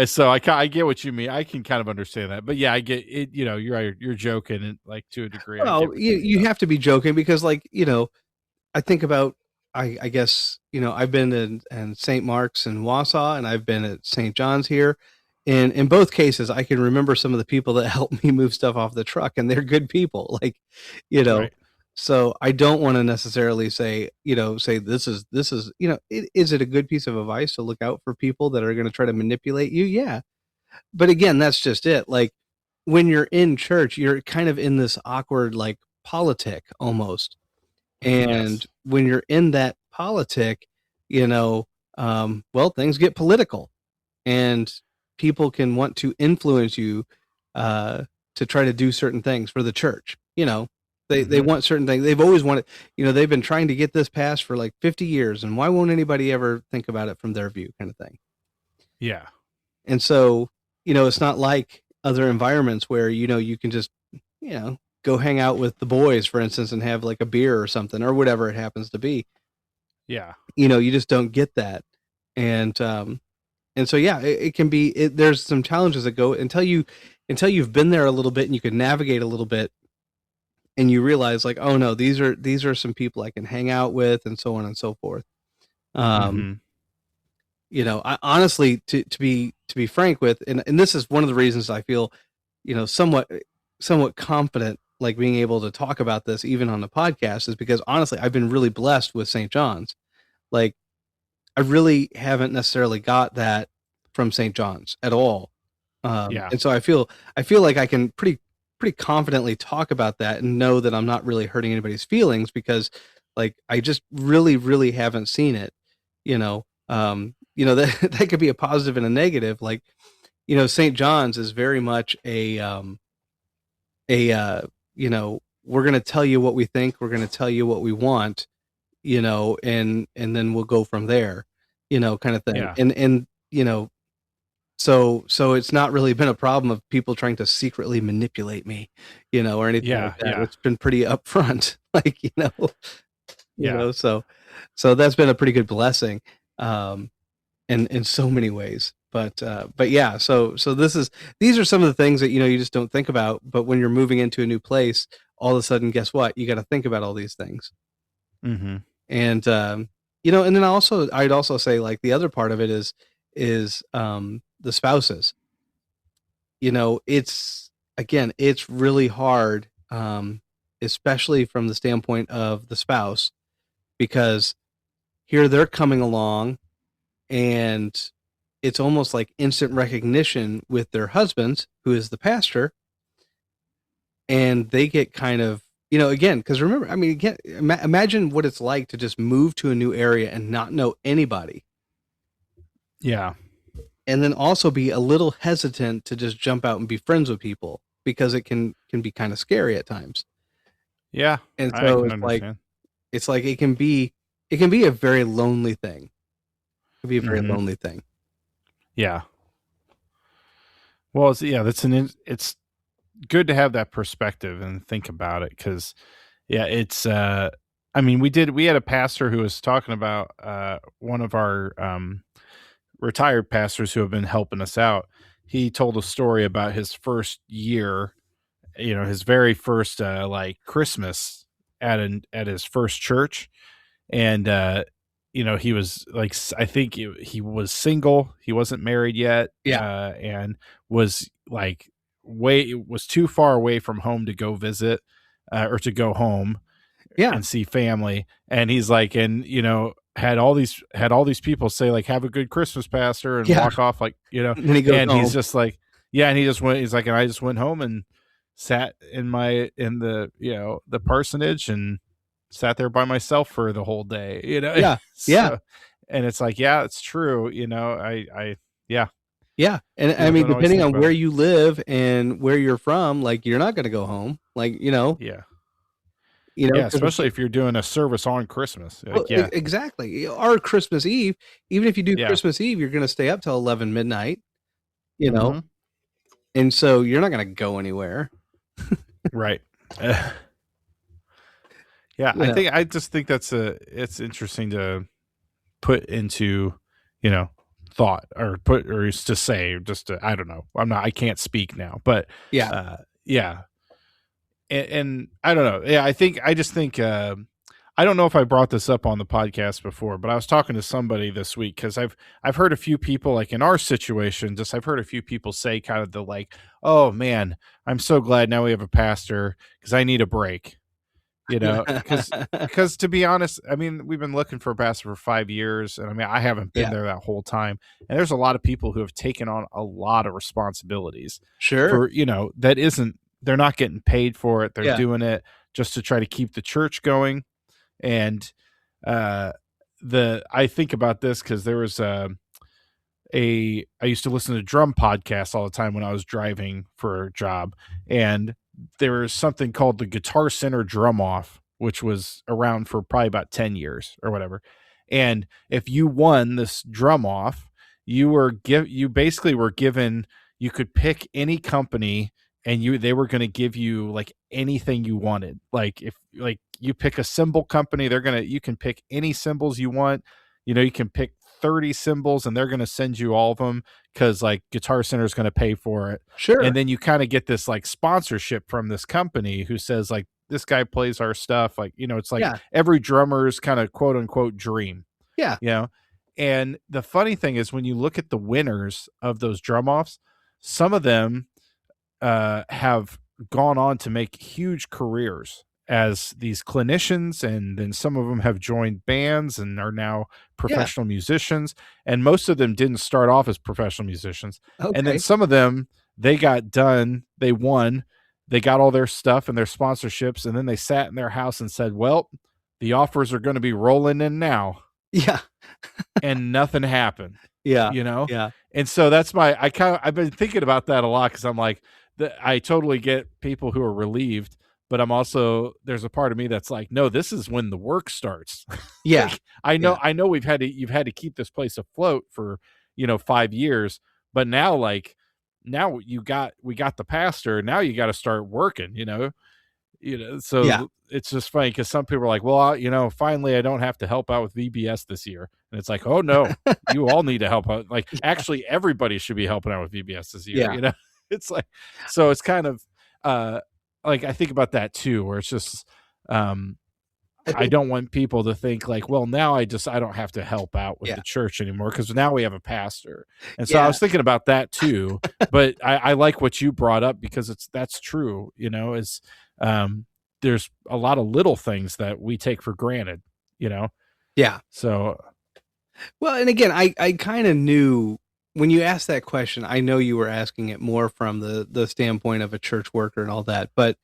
So I get what you mean. I can kind of understand that, but yeah, I get it. You're right. You're joking, and like to a degree. Well, you have to be joking because, like, I think about, I guess, I've been in St. Mark's and Wausau, and I've been at St. John's here. And in both cases, I can remember some of the people that helped me move stuff off the truck, and they're good people. Like, Right. so I don't want to necessarily say, say this is, is it a good piece of advice to look out for people that are going to try to manipulate you? Yeah. But again, that's just it. Like when you're in church, you're kind of in this awkward, like, politic almost. And Yes. when you're in that politic, well, things get political and people can want to influence you to try to do certain things for the church. They Mhm. want certain things. They've always wanted, they've been trying to get this passed for like 50 years. And why won't anybody ever think about it from their view, kind of thing? Yeah. And so, it's not like other environments where, you can just, go hang out with the boys, for instance, and have like a beer or something or whatever it happens to be. Yeah. You just don't get that. And so, yeah, it can be, there's some challenges that go until you've been there a little bit and you can navigate a little bit and you realize like, oh no, these are some people I can hang out with and so on and so forth. Mhm. I honestly, to be frank with, and this is one of the reasons I feel, somewhat confident, like being able to talk about this even on the podcast, is because honestly, I've been really blessed with St. John's. Like, I really haven't necessarily got that from St. John's at all. Yeah. And so I feel like I can pretty confidently talk about that and know that I'm not really hurting anybody's feelings because, like, I just really haven't seen it. That that could be a positive and a negative. Like, St. John's is very much we're going to tell you what we think, we're going to tell you what we want, and then we'll go from there, kind of thing. Yeah. And so it's not really been a problem of people trying to secretly manipulate me, or anything Yeah, like that. yeah. It's been pretty upfront, like, Yeah. so that's been a pretty good blessing, in so many ways. But yeah, so these are some of the things that, you just don't think about, but when you're moving into a new place, all of a sudden, guess what? You got to think about all these things. Mhm. And, and then I'd also say, like, the other part of it is the spouses. It's really hard, especially from the standpoint of the spouse, because here they're coming along and it's almost like instant recognition with their husbands, who is the pastor, and they get kind of, again, because remember, I mean, again, imagine what it's like to just move to a new area and not know anybody. Yeah. And then also be a little hesitant to just jump out and be friends with people, because it can be kind of scary at times. Yeah. And I so can understand. it's like it can be a very lonely thing. It can be a very Mhm. lonely thing. Yeah. Well, it's good to have that perspective and think about it, because it's I mean, we had a pastor who was talking about one of our retired pastors who have been helping us out. He told a story about his first year, his very first like Christmas at his first church. And he was like, I think he was single, he wasn't married yet. Yeah. And was like was too far away from home to go visit, or to go home Yeah. and see family. And he's like, and had all these people say like, have a good Christmas, pastor, and Yeah. walk off, like, And then he goes and home. he's just like, yeah, and he's like, and I just went home and sat in the parsonage and sat there by myself for the whole day. Yeah. So, and it's like, yeah, it's true. Yeah. Yeah. And I People mean, don't always depending think on about where it. you live and where you're from, like, you're not going to go home. Like, Yeah. Yeah, 'cause especially if you're doing a service on Christmas. well, Like, yeah. exactly. Or Christmas Eve, even if you do Yeah. Christmas Eve, you're going to stay up till 11 midnight, Mhm. and so you're not going to go anywhere. Right. Yeah, I just think it's interesting to put into, thought, or to say, I don't know. I can't speak now, but Yeah. yeah. And I don't know. Yeah, I just think, I don't know if I brought this up on the podcast before, but I was talking to somebody this week, because I've heard a few people, like in our situation, I've heard a few people say kind of the like, oh man, I'm so glad now we have a pastor, because I need a break. Because to be honest, I mean, we've been looking for a pastor for 5 years, and I mean, I haven't been Yeah. there that whole time. And there's a lot of people who have taken on a lot of responsibilities Sure. for, they're not getting paid for it. They're Yeah. doing it just to try to keep the church going. And I think about this because there was I used to listen to drum podcasts all the time when I was driving for a job, and there was something called the Guitar Center Drum Off, which was around for probably about 10 years or whatever. And if you won this drum off, you basically were given, you could pick any company, and they were going to give you like anything you wanted. Like if like you pick a cymbal company, you can pick any cymbals you want. You can pick 30 cymbals and they're going to send you all of them, because like Guitar Center is going to pay for it. Sure. And then you kind of get this like sponsorship from this company who says like, this guy plays our stuff. Like, it's like every drummer's kind of quote unquote dream. Yeah. And the funny thing is, when you look at the winners of those drum offs, some of them have gone on to make huge careers as these clinicians, and then some of them have joined bands and are now professional musicians, and most of them didn't start off as professional musicians. Okay. And then some of them, they got done, they won, they got all their stuff and their sponsorships, and then they sat in their house and said, well, the offers are going to be rolling in now. Yeah. And nothing happened. Yeah. Yeah. And so that's I've been thinking about that a lot, because I'm like, I totally get people who are relieved, but I'm also, there's a part of me that's like, no, this is when the work starts. Yeah. Like, I know you've had to keep this place afloat for, 5 years, but now now we got the pastor, now you got to start working, so it's just funny, because some people are like, well, finally I don't have to help out with VBS this year. And it's like, oh no, you all need to help out. Like, actually everybody should be helping out with VBS this year. Yeah. It's like, so it's kind of, like, I think about that too, where it's just, I don't want people to think like, well, now I don't have to help out with the church anymore, because now we have a pastor. And so I was thinking about that too, but I like what you brought up, because that's true, is, there's a lot of little things that we take for granted, Yeah. So, well, and again, I kind of knew when you asked that question, I know you were asking it more from the standpoint of a church worker and all that, but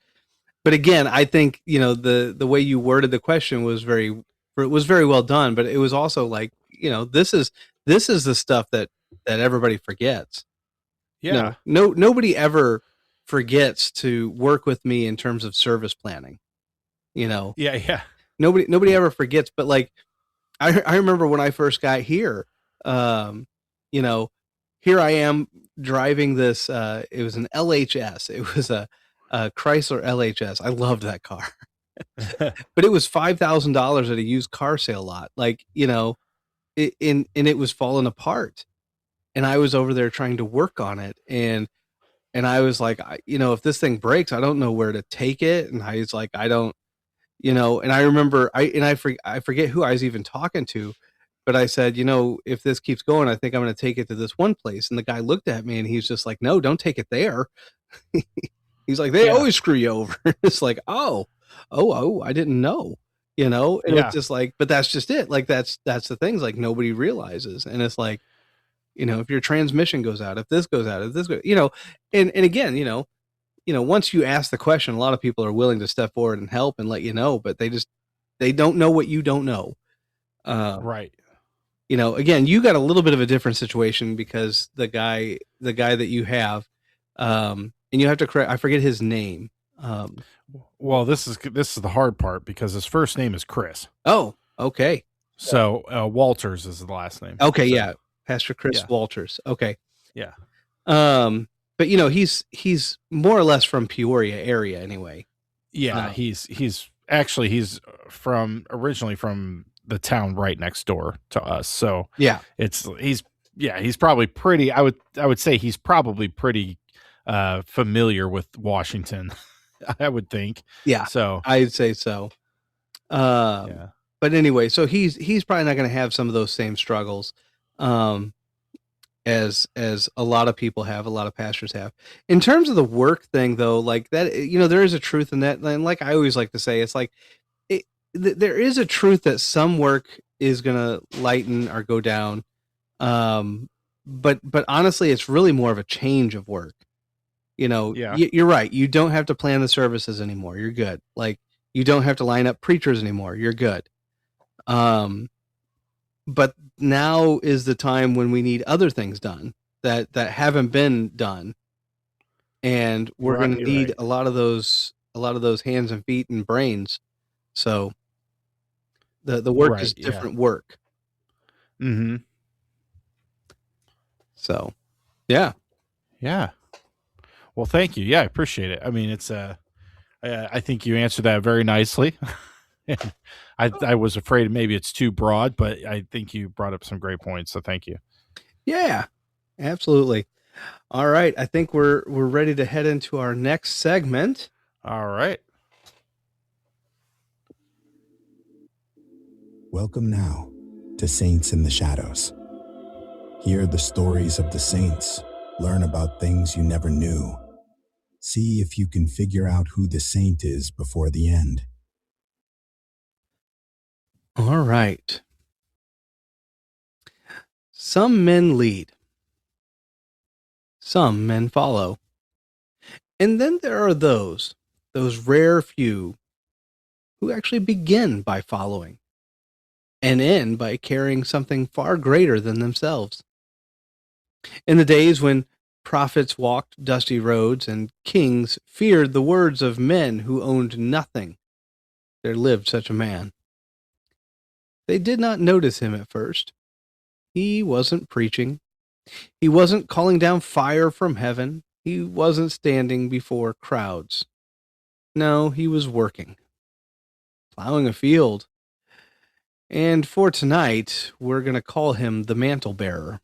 But again, I think, the way you worded the question was very well done, but it was also like, this is the stuff that everybody forgets. Yeah. Nobody ever forgets to work with me in terms of service planning. Yeah. Nobody ever forgets, but like I remember when I first got here, here I am driving this, it was an LHS. It was a Chrysler LHS. I loved that car. But it was $5,000 at a used car sale lot. Like, and it was falling apart. And I was over there trying to work on it. And I was like, if this thing breaks, I don't know where to take it. And I was like, I don't, and I remember I forget who I was even talking to, but I said, if this keeps going, I think I'm going to take it to this one place. And the guy looked at me and he's just like, no, don't take it there. He's like, they always screw you over. It's like, oh, I didn't know, and it's just like, but that's just it. Like, that's the things like nobody realizes. And it's like, if your transmission goes out, if this goes out, if this goes, and again, once you ask the question, a lot of people are willing to step forward and help and let you know, but they don't know what you don't know. Right. Again, you got a little bit of a different situation because the guy that you have, and you have to correct, I forget his name. Well, this is the hard part because his first name is Chris. Oh, okay. So Walters is the last name. Okay, so, yeah, Pastor Chris Walters. Okay, yeah. But he's more or less from Peoria area anyway. Yeah, he's originally from the town right next door to us. So yeah, he's probably pretty. I would say he's probably pretty familiar with Washington. I would think. Yeah. So I'd say so. Yeah. But anyway, so he's probably not going to have some of those same struggles, as a lot of people have, a lot of pastors have. In terms of the work thing, though, like that, there is a truth in that, and like I always like to say, it's like there is a truth that some work is going to lighten or go down, but honestly, it's really more of a change of work. You're right. You don't have to plan the services anymore. You're good. Like, you don't have to line up preachers anymore. You're good. But now is the time when we need other things done that haven't been done. And we're going to need a lot of those hands and feet and brains. So the work is different work. Mm-hmm. So, yeah. Yeah. Well, thank you. Yeah, I appreciate it. I mean, it's I think you answered that very nicely. I was afraid maybe it's too broad, but I think you brought up some great points. So thank you. Yeah, absolutely. All right. I think we're ready to head into our next segment. All right. Welcome now to Saints in the Shadows. Hear the stories of the saints. Learn about things you never knew. See if you can figure out who the saint is before the end. All right. Some men lead. Some men follow. And then there are those rare few who actually begin by following and end by carrying something far greater than themselves. In the days when prophets walked dusty roads and kings feared the words of men who owned nothing, there lived such a man. They did not notice him at first. He wasn't preaching. He wasn't calling down fire from heaven. He wasn't standing before crowds. No, he was working, plowing a field. And for tonight, we're going to call him the mantle bearer.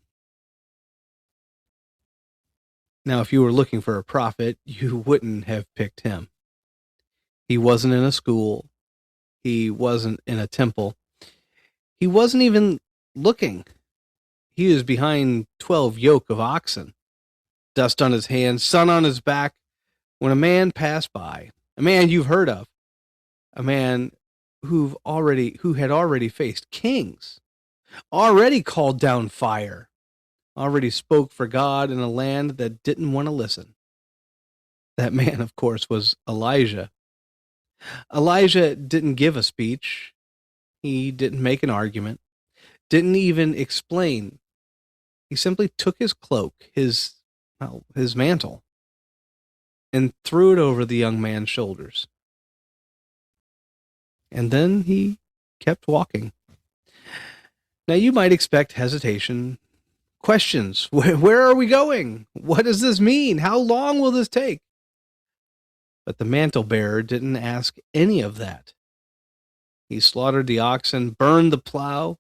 Now, if you were looking for a prophet, you wouldn't have picked him. He wasn't in a school. He wasn't in a temple. He wasn't even looking. He was behind 12 yoke of oxen, dust on his hands, sun on his back, when a man passed by, a man you've heard of, a man who had already faced kings, already called down fire, already spoke for God in a land that didn't want to listen. That man, of course, was Elijah. Elijah didn't give a speech. He didn't make an argument, didn't even explain. He simply took his cloak, his mantle, and threw it over the young man's shoulders. And then he kept walking. Now you might expect hesitation, questions. Where are we going? What does this mean? How long will this take? But the mantle bearer didn't ask any of that. He slaughtered the oxen, burned the plow,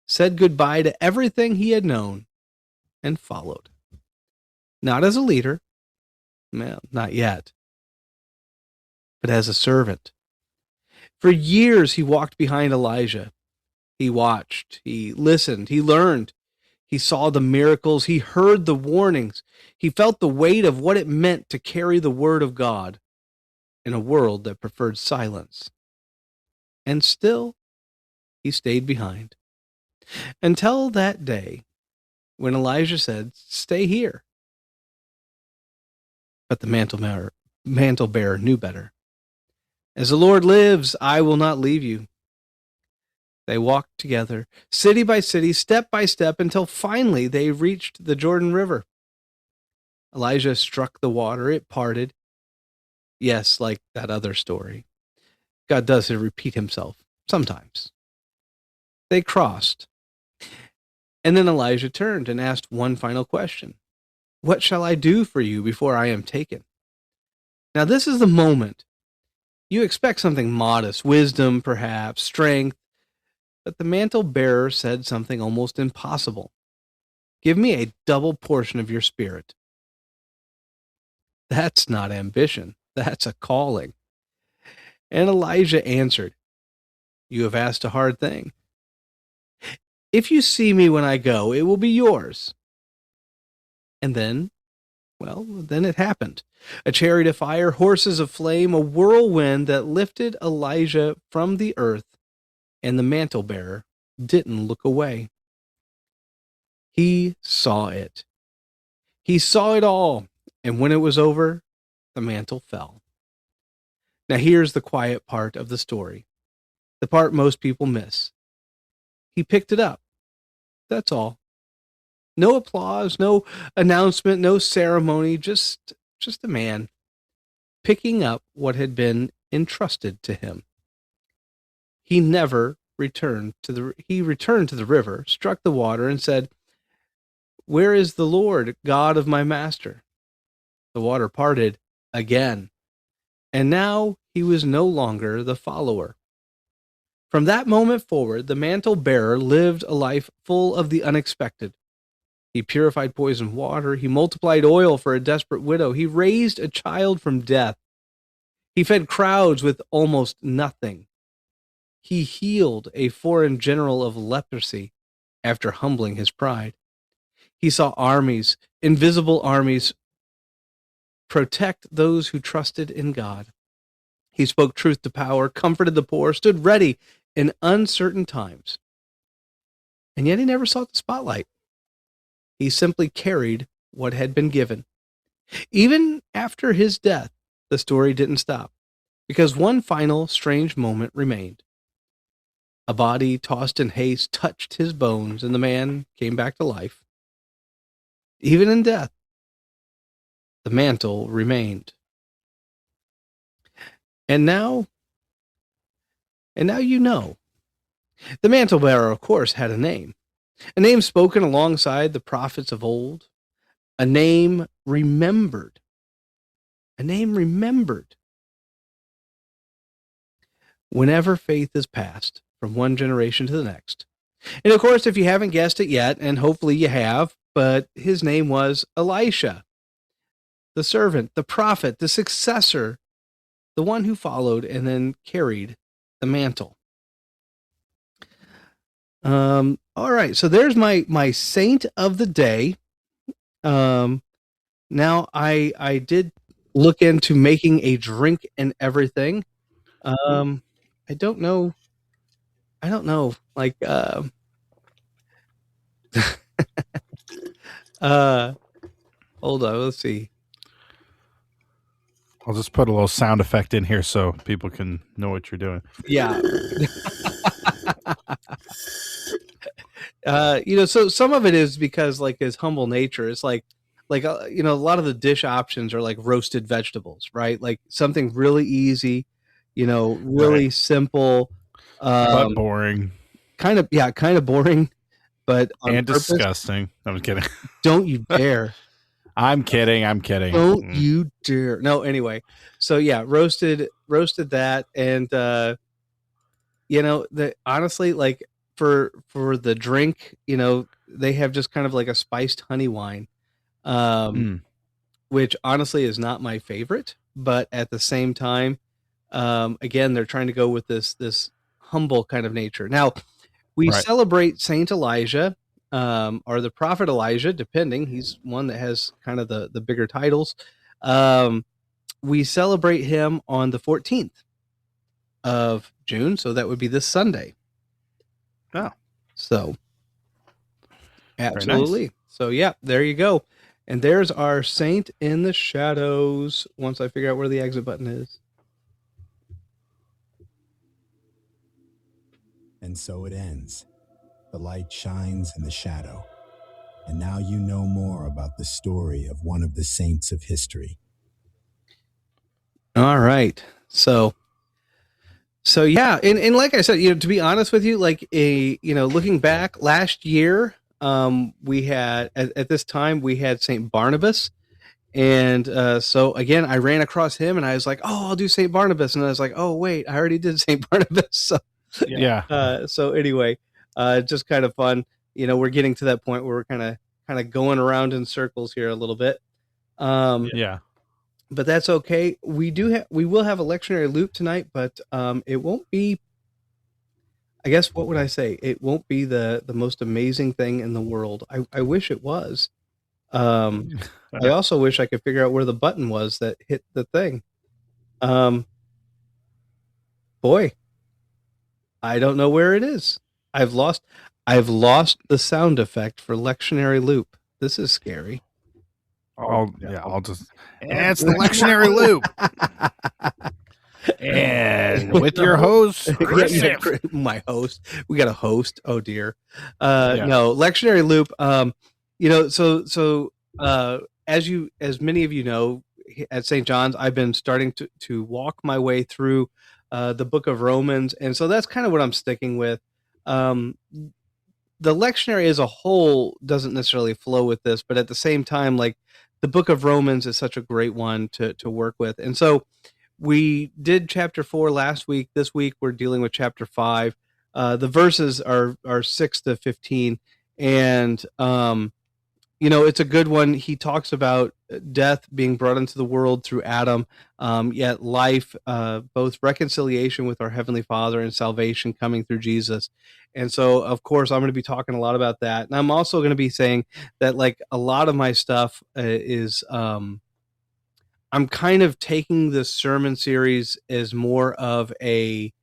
said goodbye to everything he had known, and followed. Not as a leader, well, not yet, but as a servant. For years he walked behind Elijah. He watched, he listened, he learned. He saw the miracles, he heard the warnings. He felt the weight of what it meant to carry the word of God in a world that preferred silence. And still, he stayed behind. Until that day when Elijah said, "Stay here." But the mantle bearer knew better. "As the Lord lives, I will not leave you." They walked together, city by city, step by step, until finally they reached the Jordan River. Elijah struck the water, it parted. Yes, like that other story. God does repeat himself sometimes. They crossed. And then Elijah turned and asked one final question. "What shall I do for you before I am taken?" Now this is the moment. You expect something modest, wisdom perhaps, strength, but the mantle bearer said something almost impossible. "Give me a double portion of your spirit." That's not ambition. That's a calling. And Elijah answered, "You have asked a hard thing. If you see me when I go, it will be yours." And then it happened. A chariot of fire, horses of flame, a whirlwind that lifted Elijah from the earth, and the mantle bearer didn't look away. He saw it. He saw it all, and when it was over, the mantle fell. Now here's the quiet part of the story, the part most people miss. He picked it up. That's all. No applause, no announcement, no ceremony, just a man picking up what had been entrusted to him. He returned to the river, struck the water, and said, "Where is the Lord, God of my master?" The water parted again, and now he was no longer the follower. From that moment forward, the mantle bearer lived a life full of the unexpected. He purified poisoned water. He multiplied oil for a desperate widow. He raised a child from death. He fed crowds with almost nothing. He healed a foreign general of leprosy after humbling his pride. He saw armies, invisible armies, protect those who trusted in God. He spoke truth to power, comforted the poor, stood ready in uncertain times. And yet he never sought the spotlight. He simply carried what had been given. Even after his death, the story didn't stop, because one final strange moment remained. A body tossed in haste touched his bones, and the man came back to life. Even in death, the mantle remained. And now you know. The mantle bearer, of course, had a name spoken alongside the prophets of old, a name remembered. Whenever faith is passed from one generation to the next. And of course, if you haven't guessed it yet, and hopefully you have, but his name was Elisha, the servant, the prophet, the successor, the one who followed and then carried the mantle. All right, so there's my saint of the day. Now I did look into making a drink and everything. I don't know. Like, hold on, let's see. I'll just put a little sound effect in here so people can know what you're doing. Yeah. So some of it is because like his humble nature. It's like a lot of the dish options are like roasted vegetables, right? Like something really easy, really simple, But boring. kind of boring, but on And purpose. disgusting. I'm kidding. Don't you dare. I'm kidding. Don't you dare. No, anyway. So yeah, roasted that, and honestly, like for the drink, they have just kind of like a spiced honey wine, which honestly is not my favorite, but at the same time, again, they're trying to go with this humble kind of nature. Now, we celebrate Saint Elijah, or the prophet Elijah, depending. He's one that has kind of the bigger titles. We celebrate him on the 14th of June, so that would be this Sunday. Oh. So, absolutely. Nice. So, yeah, there you go. And there's our Saint in the Shadows, once I figure out where the exit button is. And so it ends. The light shines in the shadow. And now you know more about the story of one of the saints of history. All right. So yeah, and like I said, to be honest with you, like looking back last year, we had at this time we had Saint Barnabas, and so again I ran across him and I was like, oh, I'll do Saint Barnabas, and I was like, oh wait, I already did Saint Barnabas. So yeah. So anyway, just kind of fun. We're getting to that point where we're kind of going around in circles here a little bit. Yeah. But that's okay. We will have a lectionary loop tonight, but it won't be, I guess, what would I say? It won't be the most amazing thing in the world. I wish it was. I also wish I could figure out where the button was that hit the thing. Boy, I don't know where it is. I've lost the sound effect for lectionary loop. This is scary. I'll just. It's the lectionary loop. And with your host, Chris. My host. We got a host. Oh dear. No, lectionary loop. As many of you know, at St. John's, I've been starting to walk my way through the book of Romans, and so that's kind of what I'm sticking with. The lectionary as a whole doesn't necessarily flow with this, but at the same time, like the book of Romans is such a great one to work with. And so we did chapter 4 last week. This week we're dealing with chapter 5. The verses are 6 to 15. And, it's a good one. He talks about death being brought into the world through Adam, yet life, both reconciliation with our Heavenly Father and salvation coming through Jesus. And so, of course, I'm going to be talking a lot about that. And I'm also going to be saying that, like, a lot of my stuff is, I'm kind of taking this sermon series as more of a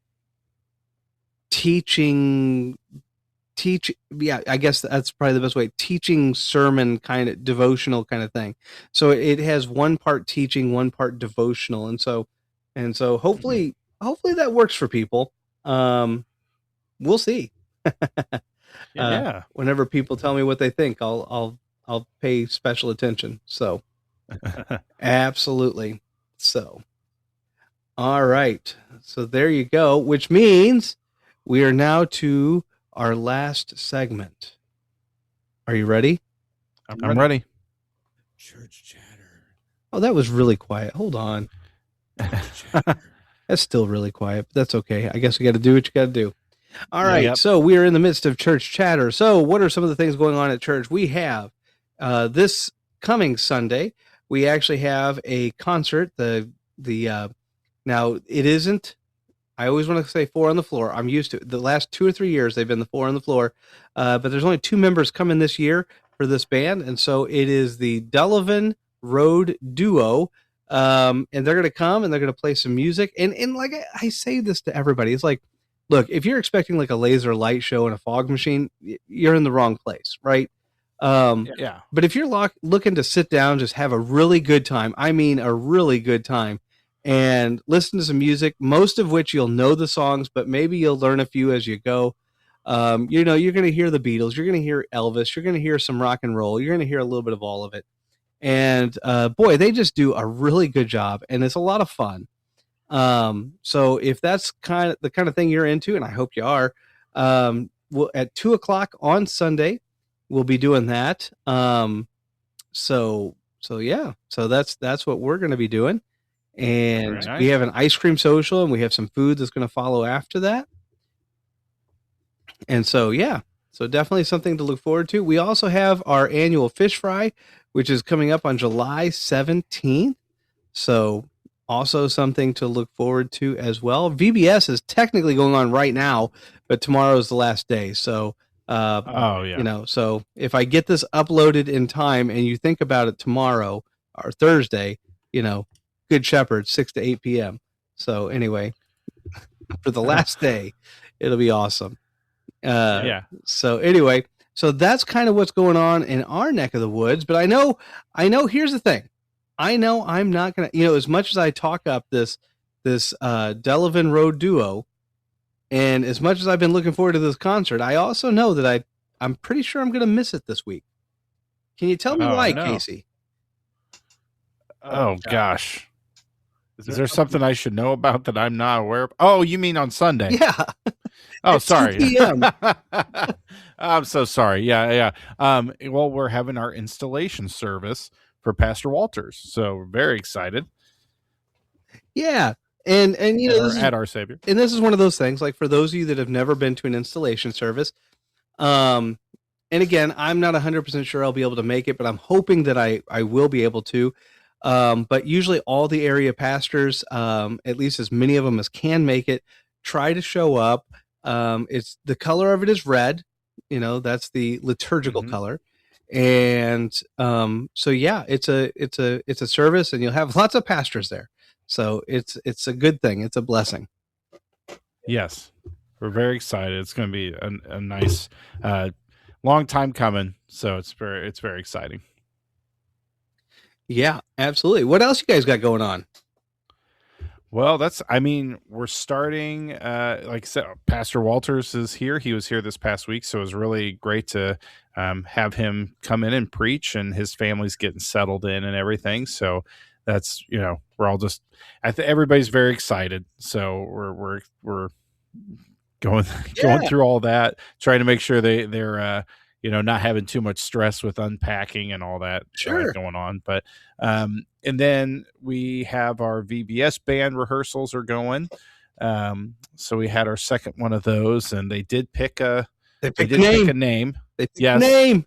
I guess that's probably the best way, teaching sermon kind of devotional kind of thing. So it has one part teaching, one part devotional. And so hopefully that works for people. We'll see. Whenever people tell me what they think, I'll pay special attention. So absolutely. So, all right. So there you go, which means we are now to our last segment. Are you ready? I'm ready. Church chatter. Oh, that was really quiet. Hold on. That's still really quiet, but that's okay. I guess we got to do what you got to do. All right. Yep. So we are in the midst of church chatter. So what are some of the things going on at church? We have this coming Sunday, we actually have a concert. Now it isn't, I always want to say 4 on the floor. I'm used to it. The last 2 or 3 years, they've been the 4 on the floor. But there's only 2 members coming this year for this band. And so it is the Delavan Road Duo. And they're going to come and they're going to play some music. And like I say this to everybody, it's like, look, if you're expecting like a laser light show and a fog machine, you're in the wrong place, right? But if you're looking to sit down, just have a really good time, I mean a really good time, and listen to some music, most of which you'll know the songs, but maybe you'll learn a few as you go. You're going to hear the Beatles, you're going to hear Elvis, you're going to hear some rock and roll, you're going to hear a little bit of all of it. And boy, they just do a really good job, and it's a lot of fun. So if that's the kind of thing you're into, and I hope you are, we'll, at 2:00 on Sunday, we'll be doing that. So that's what we're going to be doing. And Very nice. we have an ice cream social, and we have some food that's going to follow after that. And so definitely something to look forward to. We also have our annual fish fry, which is coming up on July 17th. So also something to look forward to as well. VBS is technically going on right now, but tomorrow is the last day. So, so if I get this uploaded in time and you think about it tomorrow or Thursday, Good Shepherd, 6 to 8 p.m. So anyway, for the last day, it'll be awesome. So anyway, so that's kind of what's going on in our neck of the woods. But I know, here's the thing. I know I'm not going to, as much as I talk up this Delavan Road duo, and as much as I've been looking forward to this concert, I also know that I'm pretty sure I'm going to miss it this week. Can you tell me why, Casey? Oh, gosh. Is there something I should know about that I'm not aware of? Oh, you mean on Sunday? Yeah. Oh, sorry. 2 p.m. I'm so sorry. Yeah. Well, we're having our installation service for Pastor Walters, so we're very excited. Yeah. And at our Savior. And this is one of those things, like for those of you that have never been to an installation service, and again, I'm not 100% sure I'll be able to make it, but I'm hoping that I will be able to. But usually all the area pastors, at least as many of them as can make it, try to show up. It's the color of it is red, that's the liturgical color. And it's a service, and you'll have lots of pastors there. So it's a good thing. It's a blessing. Yes, we're very excited. It's going to be a nice, long time coming. So it's very exciting. Yeah, absolutely. What else you guys got going on? Well, we're starting, like I said, Pastor Walters is here. He was here this past week, so it was really great to have him come in and preach, and his family's getting settled in and everything. So that's, we're all just, everybody's very excited. So we're going through all that, trying to make sure they're not having too much stress with unpacking and all that going on. But and then we have our VBS band rehearsals are going. So we had our second one of those, and they did pick a name. They picked a name.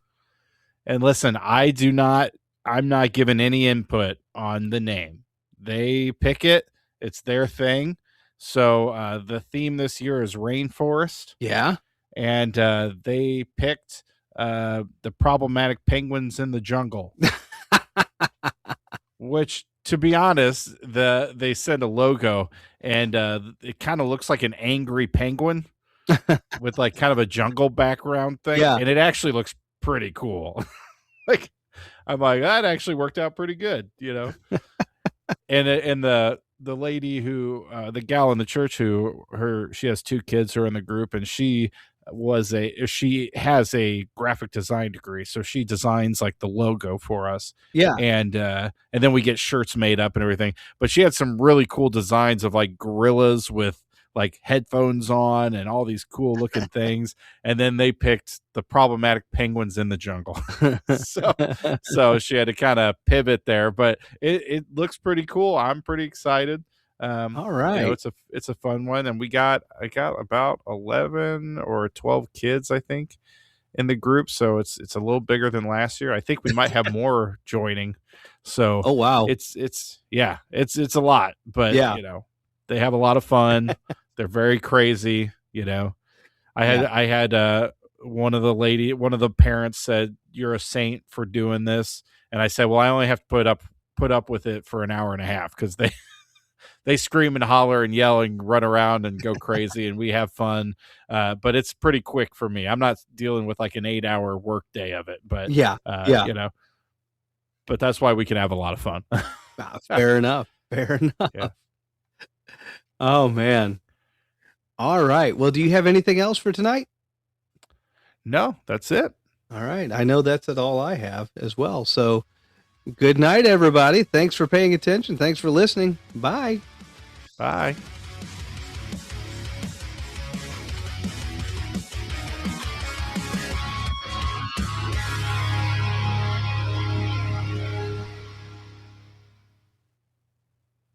And listen, I'm not giving any input on the name. They pick it. It's their thing. So the theme this year is rainforest. Yeah. And they picked the problematic penguins in the jungle. Which, to be honest, they sent a logo, and it kind of looks like an angry penguin with like kind of a jungle background thing. Yeah. And it actually looks pretty cool. I'm like, that actually worked out pretty good, And the lady who the gal in the church she has 2 kids who are in the group, and she has a graphic design degree, so she designs like the logo for us. Yeah. And then we get shirts made up and everything. But she had some really cool designs of like gorillas with like headphones on and all these cool looking things. And then they picked the problematic penguins in the jungle. so she had to kind of pivot there, but it looks pretty cool. I'm pretty excited. All right. It's a fun one. And I got about 11 or 12 kids, I think, in the group. So it's a little bigger than last year. I think we might have more joining. So, oh, wow. It's a lot, but they have a lot of fun. They're very crazy. I had one of the parents said, "You're a saint for doing this." And I said, well, I only have to put up with it for an hour and a half, because they scream and holler and yell and run around and go crazy, and we have fun. But it's pretty quick for me. I'm not dealing with like an 8-hour work day of it, but but that's why we can have a lot of fun. Fair enough. Fair enough. Yeah. Oh, man. All right. Well, do you have anything else for tonight? No, that's it. All right. I know that's all I have as well. So good night, everybody. Thanks for paying attention. Thanks for listening. Bye. Bye.